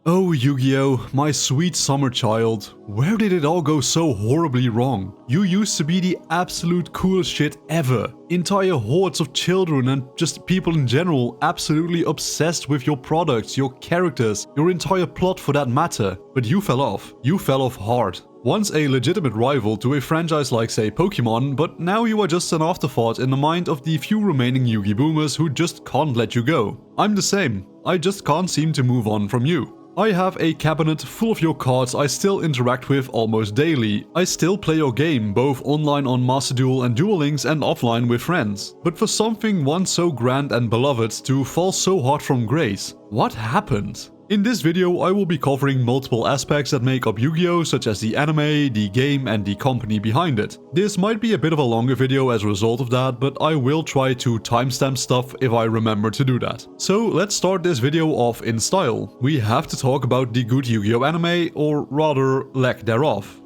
Oh Yu-Gi-Oh, my sweet summer child, where did it all go so horribly wrong? You used to be the absolute coolest shit ever. Entire hordes of children and just people in general absolutely obsessed with your products, your characters, your entire plot for that matter. But you fell off. You fell off hard. Once a legitimate rival to a franchise like, say, Pokemon, but now you are just an afterthought in the mind of the few remaining Yu-Gi boomers who just can't let you go. I'm the same. I just can't seem to move on from you. I have a cabinet full of your cards I still interact with almost daily. I still play your game, both online on Master Duel and Duel Links and offline with friends. But for something once so grand and beloved to fall so hard from grace, what happened? In this video, I will be covering multiple aspects that make up Yu-Gi-Oh, such as the anime, the game, and the company behind it. This might be a bit of a longer video as a result of that, but I will try to timestamp stuff if I remember to do that. So let's start this video off in style. We have to talk about the good Yu-Gi-Oh anime, or rather, lack thereof.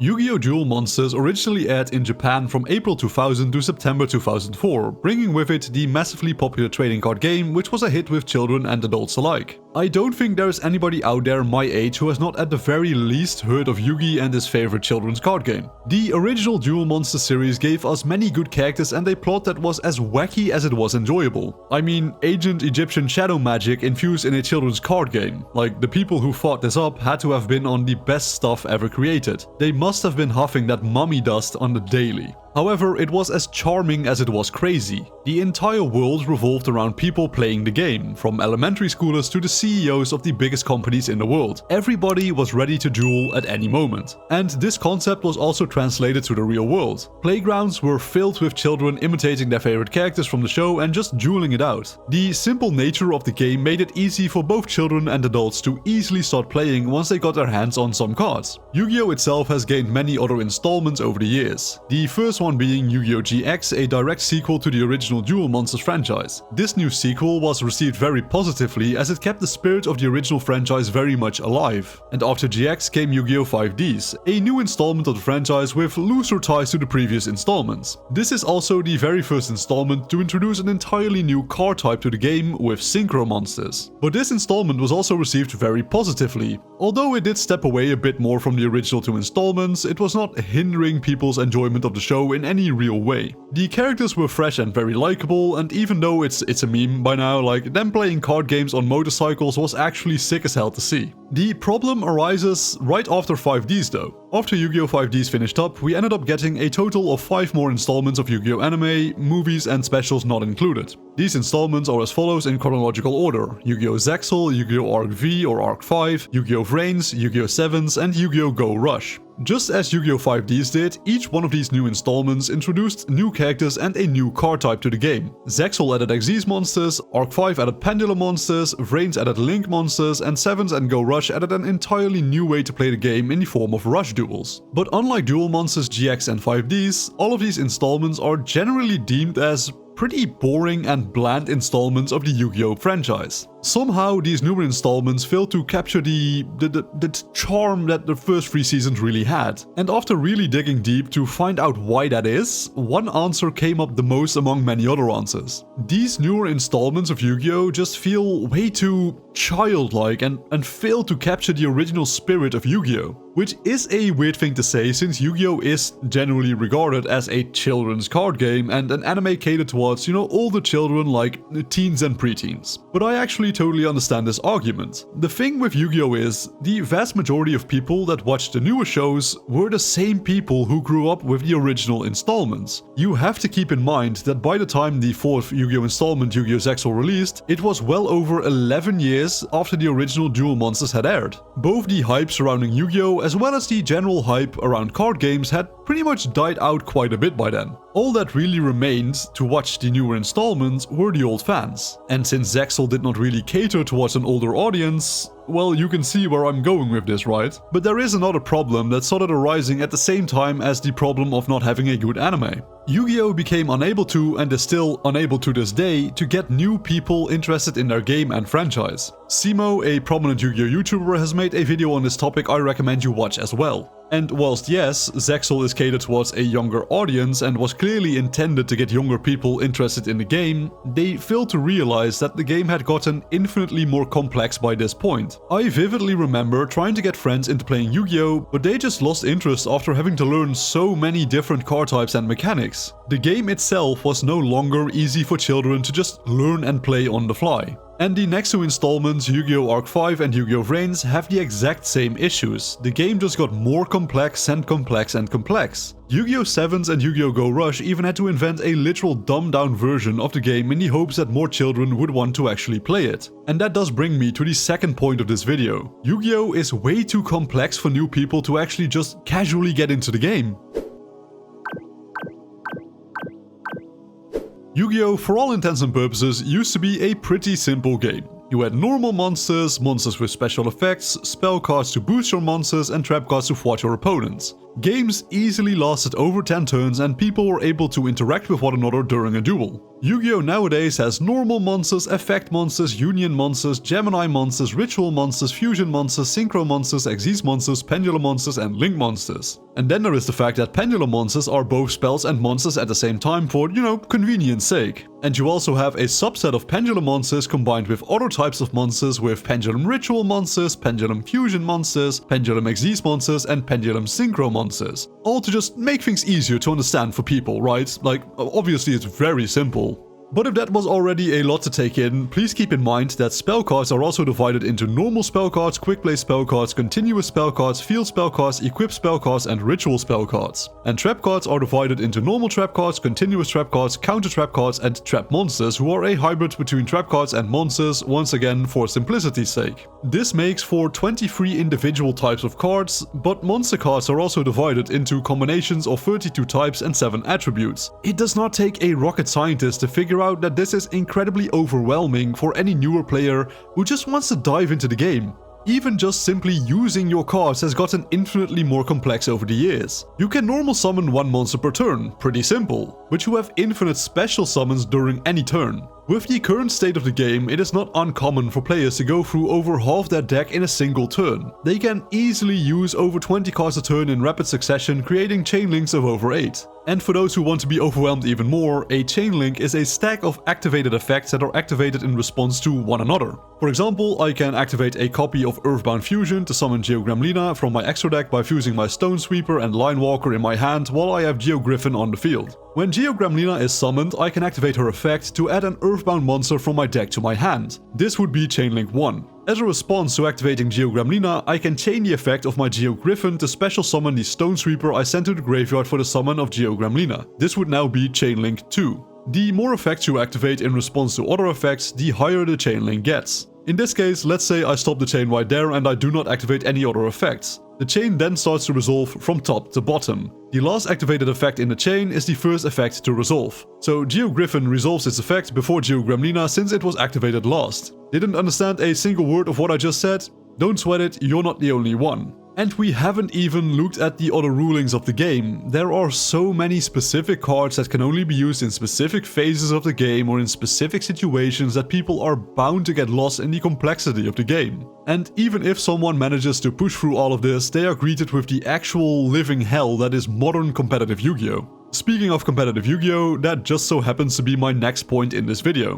Yu-Gi-Oh! Duel Monsters originally aired in Japan from April 2000 to September 2004, bringing with it the massively popular trading card game, which was a hit with children and adults alike. I don't think there's anybody out there my age who has not at the very least heard of Yugi and his favorite children's card game. The original Duel Monsters series gave us many good characters and a plot that was as wacky as it was enjoyable. I mean, ancient Egyptian shadow magic infused in a children's card game. Like, the people who thought this up had to have been on the best stuff ever created. They must have been huffing that mummy dust on the daily. However, it was as charming as it was crazy. The entire world revolved around people playing the game, from elementary schoolers to the CEOs of the biggest companies in the world. Everybody was ready to duel at any moment. And this concept was also translated to the real world. Playgrounds were filled with children imitating their favorite characters from the show and just dueling it out. The simple nature of the game made it easy for both children and adults to easily start playing once they got their hands on some cards. Yu-Gi-Oh! Itself has gained many other installments over the years. The first one being Yu-Gi-Oh! GX, a direct sequel to the original Duel Monsters franchise. This new sequel was received very positively as it kept the spirit of the original franchise very much alive. And after GX came Yu-Gi-Oh! 5Ds, a new installment of the franchise with looser ties to the previous installments. This is also the very first installment to introduce an entirely new card type to the game with Synchro Monsters. But this installment was also received very positively. Although it did step away a bit more from the original two installments, it was not hindering people's enjoyment of the show in any real way. The characters were fresh and very likable, and even though it's a meme by now, like, them playing card games on motorcycles was actually sick as hell to see. The problem arises right after 5Ds though. After Yu-Gi-Oh! 5Ds finished up, we ended up getting a total of 5 more installments of Yu-Gi-Oh! Anime, movies and specials not included. These installments are as follows in chronological order: Yu-Gi-Oh! Zexal, Yu-Gi-Oh! Arc V or Arc 5, Yu-Gi-Oh! VRAINS, Yu-Gi-Oh! 7s and Yu-Gi-Oh! Go Rush. Just as Yu-Gi-Oh! 5Ds did, each one of these new installments introduced new characters and a new card type to the game. Zexal added Xyz monsters, Arc 5 added Pendulum monsters, VRAINS added Link monsters, and 7s and Go Rush added an entirely new way to play the game in the form of rush duels. But unlike Duel Monsters GX and 5Ds, all of these installments are generally deemed as pretty boring and bland installments of the Yu-Gi-Oh! Franchise. Somehow, these newer installments failed to capture the charm that the first 3 seasons really had. And after really digging deep to find out why that is, one answer came up the most among many other answers. These newer installments of Yu-Gi-Oh! Just feel way too childlike and fail to capture the original spirit of Yu-Gi-Oh! Which is a weird thing to say since Yu-Gi-Oh! Is generally regarded as a children's card game and an anime catered towards, older children like teens and preteens. But I actually totally understand this argument. The thing with Yu-Gi-Oh! Is the vast majority of people that watched the newer shows were the same people who grew up with the original installments. You have to keep in mind that by the time the 4th Yu-Gi-Oh! Installment Yu-Gi-Oh! Zexal released, it was well over 11 years after the original Duel Monsters had aired. Both the hype surrounding Yu-Gi-Oh! As well as the general hype around card games had pretty much died out quite a bit by then. All that really remained to watch the newer installments were the old fans. And since Zexal did not really cater towards an older audience, well, you can see where I'm going with this, right? But there is another problem that started arising at the same time as the problem of not having a good anime. Yu-Gi-Oh! Became unable to, and is still unable to this day, to get new people interested in their game and franchise. Simo, a prominent Yu-Gi-Oh! YouTuber, has made a video on this topic I recommend you watch as well. And whilst yes, Zexal is catered towards a younger audience and was clearly intended to get younger people interested in the game, they failed to realize that the game had gotten infinitely more complex by this point. I vividly remember trying to get friends into playing Yu-Gi-Oh, but they just lost interest after having to learn so many different card types and mechanics. The game itself was no longer easy for children to just learn and play on the fly. And the next two installments, Yu-Gi-Oh! Arc 5 and Yu-Gi-Oh! VRAINS, have the exact same issues. The game just got more complex and complex and complex. Yu-Gi-Oh! 7s and Yu-Gi-Oh! Go Rush even had to invent a literal dumbed-down version of the game in the hopes that more children would want to actually play it. And that does bring me to the second point of this video. Yu-Gi-Oh! Is way too complex for new people to actually just casually get into the game. Yu-Gi-Oh! For all intents and purposes used to be a pretty simple game. You had normal monsters, monsters with special effects, spell cards to boost your monsters and trap cards to thwart your opponents. Games easily lasted over 10 turns and people were able to interact with one another during a duel. Yu-Gi-Oh! Nowadays has normal monsters, effect monsters, union monsters, Gemini monsters, ritual monsters, fusion monsters, synchro monsters, Xyz monsters, pendulum monsters and link monsters. And then there is the fact that pendulum monsters are both spells and monsters at the same time for, convenience sake. And you also have a subset of pendulum monsters combined with other types of monsters with pendulum ritual monsters, pendulum fusion monsters, pendulum Xyz monsters and pendulum synchro monsters. All to just make things easier to understand for people, right? Like, obviously it's very simple. But if that was already a lot to take in, please keep in mind that spell cards are also divided into normal spell cards, quick play spell cards, continuous spell cards, field spell cards, equip spell cards and ritual spell cards. And trap cards are divided into normal trap cards, continuous trap cards, counter trap cards and trap monsters, who are a hybrid between trap cards and monsters, once again for simplicity's sake. This makes for 23 individual types of cards, but monster cards are also divided into combinations of 32 types and 7 attributes. It does not take a rocket scientist to figure out that this is incredibly overwhelming for any newer player who just wants to dive into the game. Even just simply using your cards has gotten infinitely more complex over the years. You can normal summon one monster per turn, pretty simple, but you have infinite special summons during any turn. With the current state of the game, it is not uncommon for players to go through over half their deck in a single turn. They can easily use over 20 cards a turn in rapid succession, creating chain links of over 8. And for those who want to be overwhelmed even more, a chain link is a stack of activated effects that are activated in response to one another. For example, I can activate a copy of Earthbound Fusion to summon Geogramlina from my extra deck by fusing my Stone Sweeper and Line Walker in my hand while I have Geogriffin on the field. When Geogramlina is summoned, I can activate her effect to add an Earthbound monster from my deck to my hand. This would be Chain Link 1. As a response to activating Geogramlina, I can chain the effect of my Geogriffin to special summon the Stone Sweeper I sent to the graveyard for the summon of Geogramlina. This would now be Chain Link 2. The more effects you activate in response to other effects, the higher the chain link gets. In this case, let's say I stop the chain right there and I do not activate any other effects. The chain then starts to resolve from top to bottom. The last activated effect in the chain is the first effect to resolve. So Geogriffin resolves its effect before Geogramlina since it was activated last. Didn't understand a single word of what I just said? Don't sweat it, you're not the only one. And we haven't even looked at the other rulings of the game. There are so many specific cards that can only be used in specific phases of the game or in specific situations that people are bound to get lost in the complexity of the game. And even if someone manages to push through all of this, they are greeted with the actual living hell that is modern competitive Yu-Gi-Oh! Speaking of competitive Yu-Gi-Oh!, that just so happens to be my next point in this video.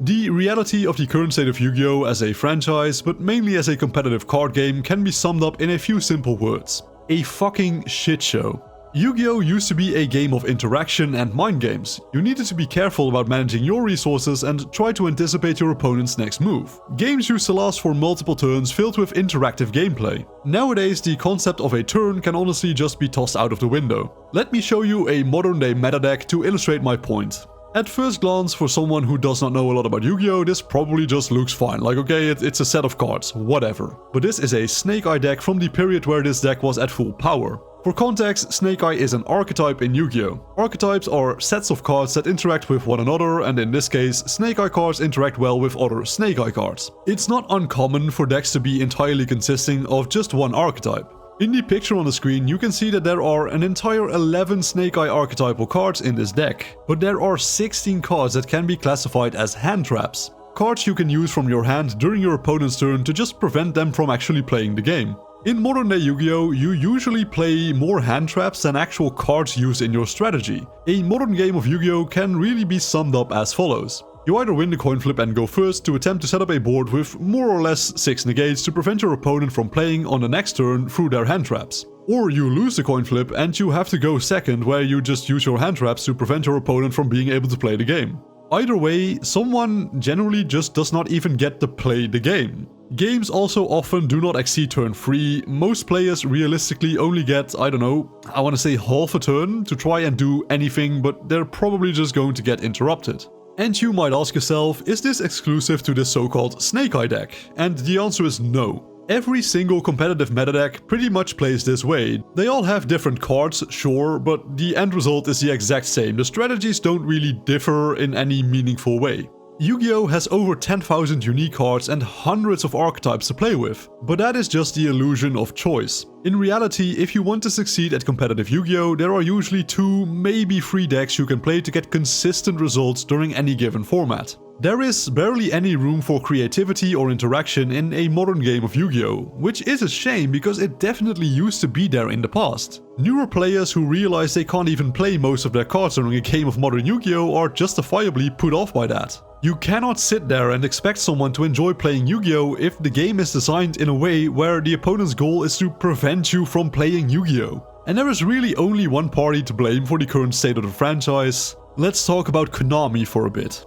The reality of the current state of Yu-Gi-Oh! As a franchise, but mainly as a competitive card game, can be summed up in a few simple words. A fucking shit show. Yu-Gi-Oh! Used to be a game of interaction and mind games. You needed to be careful about managing your resources and try to anticipate your opponent's next move. Games used to last for multiple turns filled with interactive gameplay. Nowadays, the concept of a turn can honestly just be tossed out of the window. Let me show you a modern day meta deck to illustrate my point. At first glance, for someone who does not know a lot about Yu-Gi-Oh!, this probably just looks fine, like okay, it's a set of cards, whatever. But this is a Snake Eye deck from the period where this deck was at full power. For context, Snake Eye is an archetype in Yu-Gi-Oh! Archetypes are sets of cards that interact with one another, and in this case, Snake Eye cards interact well with other Snake Eye cards. It's not uncommon for decks to be entirely consisting of just one archetype. In the picture on the screen, you can see that there are an entire 11 Snake Eye archetypal cards in this deck, but there are 16 cards that can be classified as hand traps. Cards you can use from your hand during your opponent's turn to just prevent them from actually playing the game. In modern day Yu-Gi-Oh, you usually play more hand traps than actual cards used in your strategy. A modern game of Yu-Gi-Oh can really be summed up as follows. You either win the coin flip and go first to attempt to set up a board with more or less 6 negates to prevent your opponent from playing on the next turn through their hand traps. Or you lose the coin flip and you have to go second, where you just use your hand traps to prevent your opponent from being able to play the game. Either way, someone generally just does not even get to play the game. Games also often do not exceed turn 3. Most players realistically only get, I want to say half a turn to try and do anything, but they're probably just going to get interrupted. And you might ask yourself, is this exclusive to this so-called Snake Eye deck? And the answer is no. Every single competitive meta deck pretty much plays this way. They all have different cards, sure, but the end result is the exact same. The strategies don't really differ in any meaningful way. Yu-Gi-Oh has over 10,000 unique cards and hundreds of archetypes to play with, but that is just the illusion of choice. In reality, if you want to succeed at competitive Yu-Gi-Oh, there are usually 2, maybe 3 decks you can play to get consistent results during any given format. There is barely any room for creativity or interaction in a modern game of Yu-Gi-Oh, which is a shame because it definitely used to be there in the past. Newer players who realize they can't even play most of their cards during a game of modern Yu-Gi-Oh are justifiably put off by that. You cannot sit there and expect someone to enjoy playing Yu-Gi-Oh if the game is designed in a way where the opponent's goal is to prevent you from playing Yu-Gi-Oh. And there is really only one party to blame for the current state of the franchise. Let's talk about Konami for a bit.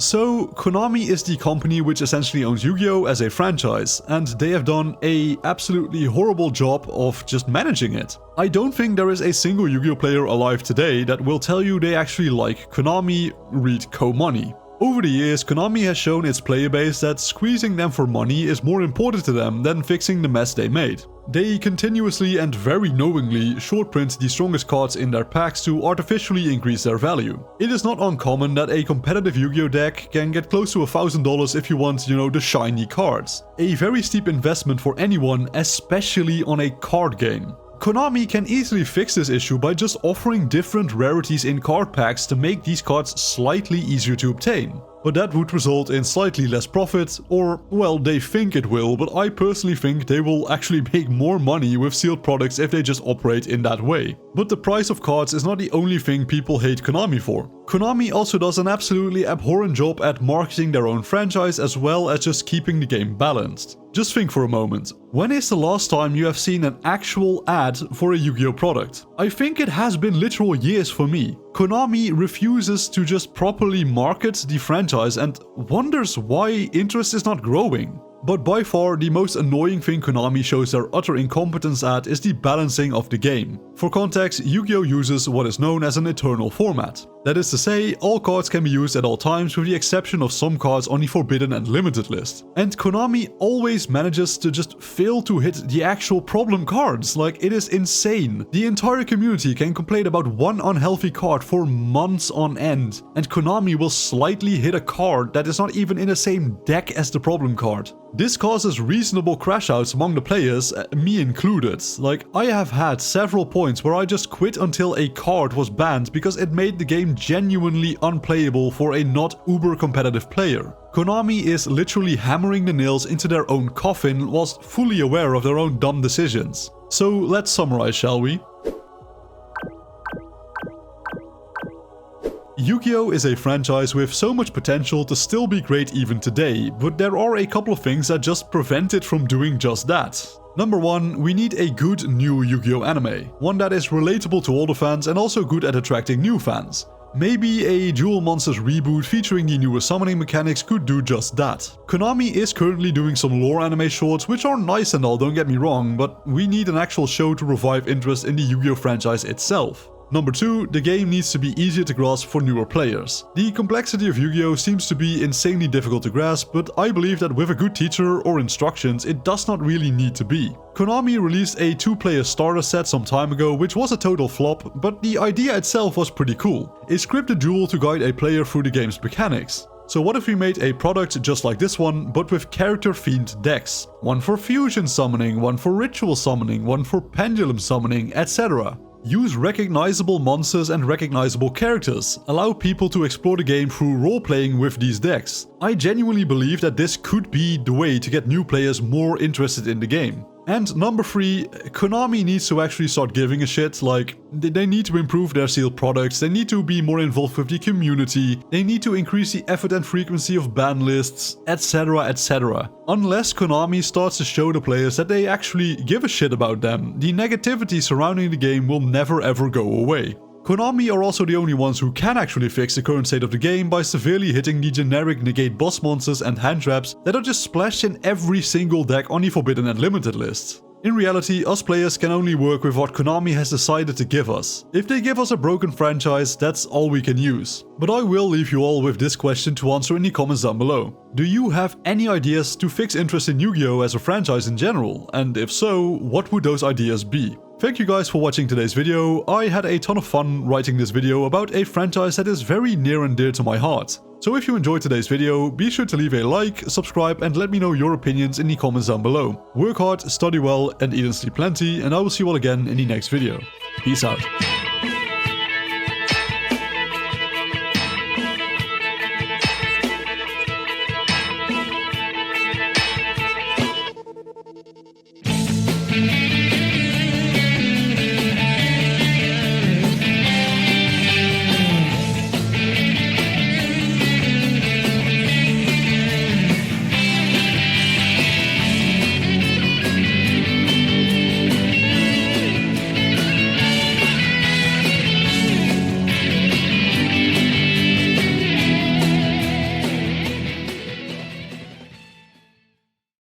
So, Konami is the company which essentially owns Yu-Gi-Oh as a franchise, and they have done a absolutely horrible job of just managing it. I don't think there is a single Yu-Gi-Oh player alive today that will tell you they actually like Konami, read Co-Money. Over the years, Konami has shown its player base that squeezing them for money is more important to them than fixing the mess they made. They continuously and very knowingly short print the strongest cards in their packs to artificially increase their value. It is not uncommon that a competitive Yu-Gi-Oh deck can get close to $1,000 if you want, the shiny cards. A very steep investment for anyone, especially on a card game. Konami can easily fix this issue by just offering different rarities in card packs to make these cards slightly easier to obtain. But that would result in slightly less profit, or, well, they think it will, but I personally think they will actually make more money with sealed products if they just operate in that way. But the price of cards is not the only thing people hate Konami for. Konami also does an absolutely abhorrent job at marketing their own franchise as well as just keeping the game balanced. Just think for a moment, when is the last time you have seen an actual ad for a Yu-Gi-Oh product? I think it has been literal years for me. Konami refuses to just properly market the franchise and wonders why interest is not growing. But by far the most annoying thing Konami shows their utter incompetence at is the balancing of the game. For context, Yu-Gi-Oh uses what is known as an eternal format. That is to say, all cards can be used at all times with the exception of some cards on the forbidden and limited list. And Konami always manages to just fail to hit the actual problem cards, like it is insane. The entire community can complain about one unhealthy card for months on end, and Konami will slightly hit a card that is not even in the same deck as the problem card. This causes reasonable crash outs among the players, me included. Like, I have had several points where I just quit until a card was banned because it made the game genuinely unplayable for a not uber competitive player. Konami is literally hammering the nails into their own coffin whilst fully aware of their own dumb decisions. So let's summarize, shall we? Yu-Gi-Oh is a franchise with so much potential to still be great even today, but there are a couple of things that just prevent it from doing just that. Number 1, we need a good new Yu-Gi-Oh anime, one that is relatable to older fans and also good at attracting new fans. Maybe a Duel Monsters reboot featuring the newer summoning mechanics could do just that. Konami is currently doing some lore anime shorts which are nice and all, don't get me wrong, but we need an actual show to revive interest in the Yu-Gi-Oh franchise itself. Number 2, the game needs to be easier to grasp for newer players. The complexity of Yu-Gi-Oh seems to be insanely difficult to grasp, but I believe that with a good teacher or instructions, it does not really need to be. Konami released a 2-player starter set some time ago, which was a total flop, but the idea itself was pretty cool. A scripted duel to guide a player through the game's mechanics. So what if we made a product just like this one, but with character-themed decks? One for fusion summoning, one for ritual summoning, one for pendulum summoning, etc. Use recognizable monsters and recognizable characters. Allow people to explore the game through role-playing with these decks. I genuinely believe that this could be the way to get new players more interested in the game. And number 3, Konami needs to actually start giving a shit. Like, they need to improve their sealed products, they need to be more involved with the community, they need to increase the effort and frequency of ban lists, etc, etc. Unless Konami starts to show the players that they actually give a shit about them, the negativity surrounding the game will never ever go away. Konami are also the only ones who can actually fix the current state of the game by severely hitting the generic negate boss monsters and hand traps that are just splashed in every single deck on the Forbidden and Limited lists. In reality, us players can only work with what Konami has decided to give us. If they give us a broken franchise, that's all we can use. But I will leave you all with this question to answer in the comments down below. Do you have any ideas to fix interest in Yu-Gi-Oh! As a franchise in general? And if so, what would those ideas be? Thank you guys for watching today's video. I had a ton of fun writing this video about a franchise that is very near and dear to my heart. So if you enjoyed today's video, be sure to leave a like, subscribe and let me know your opinions in the comments down below. Work hard, study well and eat and sleep plenty, and I will see you all again in the next video. Peace out.